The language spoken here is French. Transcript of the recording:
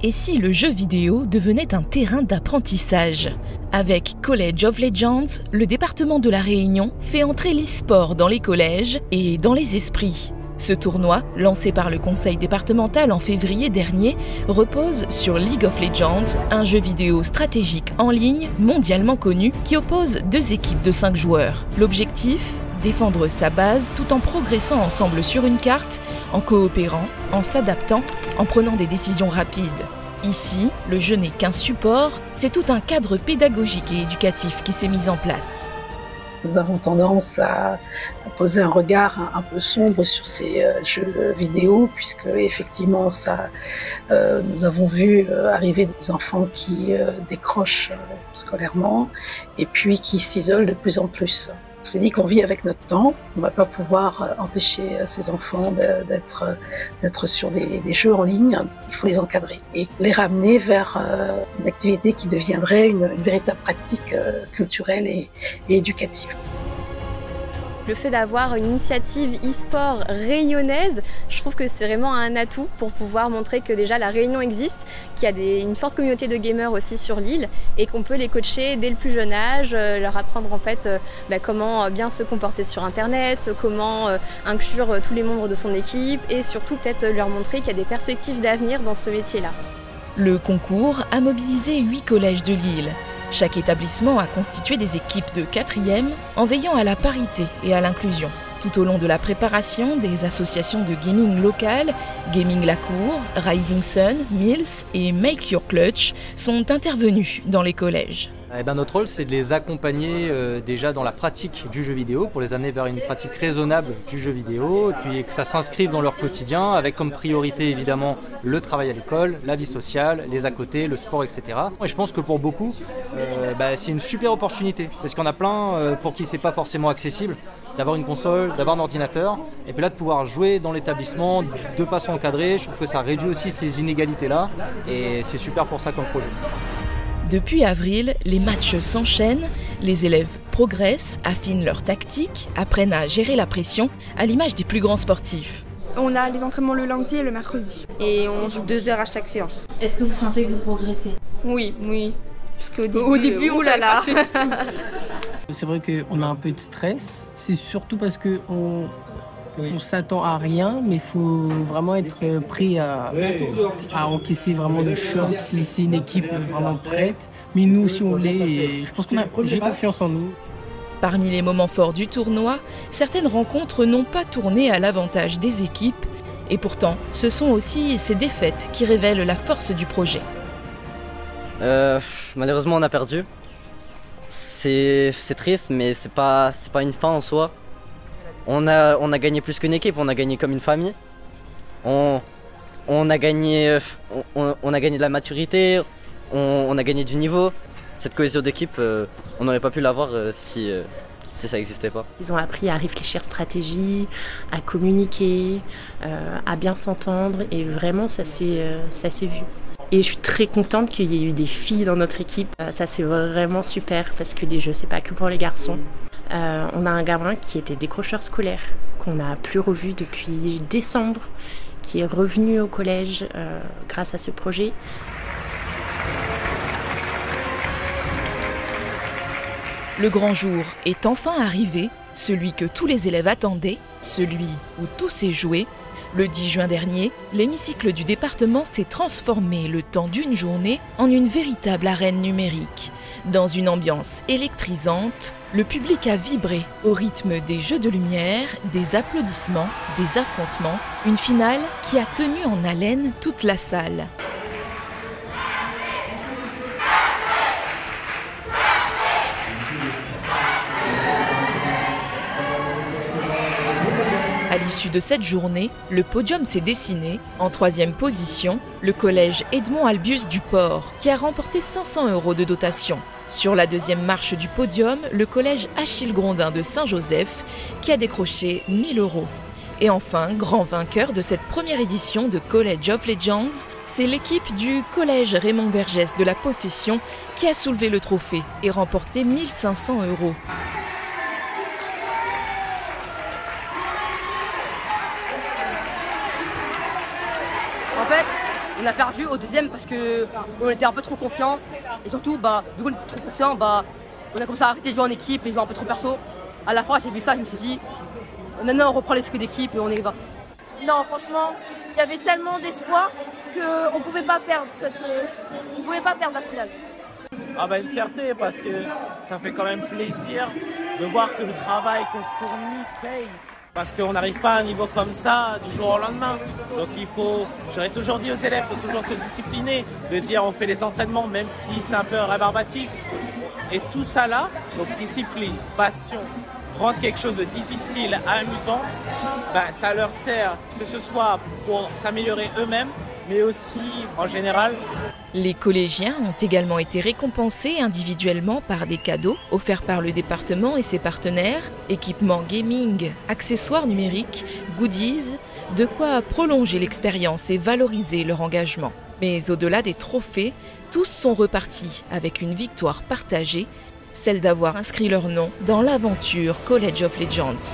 Et si le jeu vidéo devenait un terrain d'apprentissage? Avec College of Legends, le département de la Réunion fait entrer l'e-sport dans les collèges et dans les esprits. Ce tournoi, lancé par le conseil départemental en février dernier, repose sur League of Legends, un jeu vidéo stratégique en ligne mondialement connu qui oppose deux équipes de 5 joueurs. L'objectif ? Défendre sa base tout en progressant ensemble sur une carte, en coopérant, en s'adaptant, en prenant des décisions rapides. Ici, le jeu n'est qu'un support, c'est tout un cadre pédagogique et éducatif qui s'est mis en place. Nous avons tendance à poser un regard un peu sombre sur ces jeux vidéo, puisque effectivement nous avons vu arriver des enfants qui décrochent scolairement et puis qui s'isolent de plus en plus. On s'est dit qu'on vit avec notre temps, on ne va pas pouvoir empêcher ces enfants d'être sur des jeux en ligne, il faut les encadrer et les ramener vers une activité qui deviendrait une véritable pratique culturelle et éducative. Le fait d'avoir une initiative e-sport réunionnaise, je trouve que c'est vraiment un atout pour pouvoir montrer que déjà la Réunion existe, qu'il y a une forte communauté de gamers aussi sur l'île et qu'on peut les coacher dès le plus jeune âge, leur apprendre en fait comment bien se comporter sur internet, comment inclure tous les membres de son équipe et surtout peut-être leur montrer qu'il y a des perspectives d'avenir dans ce métier-là. Le concours a mobilisé 8 collèges de l'île. Chaque établissement a constitué des équipes de 4e en veillant à la parité et à l'inclusion. Tout au long de la préparation, des associations de gaming locales, Gaming La Cour, Rising Sun, Mills et Make Your Clutch sont intervenus dans les collèges. Notre rôle, c'est de les accompagner déjà dans la pratique du jeu vidéo pour les amener vers une pratique raisonnable du jeu vidéo et puis que ça s'inscrive dans leur quotidien avec comme priorité évidemment le travail à l'école, la vie sociale, les à côté, le sport, etc. Et je pense que pour beaucoup, c'est une super opportunité parce qu'il y en a plein pour qui c'est pas forcément accessible d'avoir une console, d'avoir un ordinateur et puis là de pouvoir jouer dans l'établissement de façon encadrée. Je trouve que ça réduit aussi ces inégalités-là et c'est super pour ça comme projet. Depuis avril, les matchs s'enchaînent, les élèves progressent, affinent leur tactique, apprennent à gérer la pression, à l'image des plus grands sportifs. On a les entraînements le lundi et le mercredi, et on joue 2 heures à chaque séance. Est-ce que vous sentez que vous progressez? Oui. Parce qu'au début, oh là là. C'est vrai qu'on a un peu de stress, c'est surtout parce qu'on s'attend à rien, mais il faut vraiment être prêt à encaisser vraiment le choc si c'est une équipe vraiment prête. Mais nous aussi on l'est et je pense j'ai confiance en nous. Parmi les moments forts du tournoi, certaines rencontres n'ont pas tourné à l'avantage des équipes. Et pourtant, ce sont aussi ces défaites qui révèlent la force du projet. Malheureusement on a perdu. C'est triste mais c'est pas une fin en soi. On a gagné plus qu'une équipe, on a gagné comme une famille. On a gagné de la maturité, on a gagné du niveau. Cette cohésion d'équipe, on n'aurait pas pu l'avoir si ça n'existait pas. Ils ont appris à réfléchir stratégie, à communiquer, à bien s'entendre et vraiment ça s'est vu. Et je suis très contente qu'il y ait eu des filles dans notre équipe. Ça c'est vraiment super parce que les jeux c'est pas que pour les garçons. On a un gamin qui était décrocheur scolaire, qu'on n'a plus revu depuis décembre, qui est revenu au collège grâce à ce projet. Le grand jour est enfin arrivé, celui que tous les élèves attendaient, celui où tout s'est joué. Le 10 juin dernier, l'hémicycle du département s'est transformé le temps d'une journée en une véritable arène numérique. Dans une ambiance électrisante, le public a vibré au rythme des jeux de lumière, des applaudissements, des affrontements, une finale qui a tenu en haleine toute la salle. À l'issue de cette journée, le podium s'est dessiné. En 3e position, le collège Edmond Albius du Port, qui a remporté 500 € de dotation. Sur la 2e marche du podium, le collège Achille Grondin de Saint-Joseph, qui a décroché 1000 €. Et enfin, grand vainqueur de cette première édition de College of Legends, c'est l'équipe du collège Raymond Vergès de la Possession qui a soulevé le trophée et remporté 1500 €. En fait, On a perdu au deuxième parce qu'on était un peu trop confiants. Et surtout, vu qu'on était trop confiants, on a commencé à arrêter de jouer en équipe et jouer un peu trop perso. À la fin, j'ai vu ça, je me suis dit, maintenant on reprend l'esprit d'équipe et on y va. Non, franchement, il y avait tellement d'espoir qu'on ne pouvait pas perdre la finale. Une fierté parce que ça fait quand même plaisir de voir que le travail qu'on fournit paye. Parce qu'on n'arrive pas à un niveau comme ça du jour au lendemain. Donc j'aurais toujours dit aux élèves, il faut toujours se discipliner, de dire on fait les entraînements même si c'est un peu rébarbatif. Et tout ça là, donc discipline, passion, rendre quelque chose de difficile à amusant, ça leur sert que ce soit pour s'améliorer eux-mêmes, mais aussi en général. Les collégiens ont également été récompensés individuellement par des cadeaux offerts par le département et ses partenaires, équipements gaming, accessoires numériques, goodies, de quoi prolonger l'expérience et valoriser leur engagement. Mais au-delà des trophées, tous sont repartis avec une victoire partagée, celle d'avoir inscrit leur nom dans l'aventure College of Legends.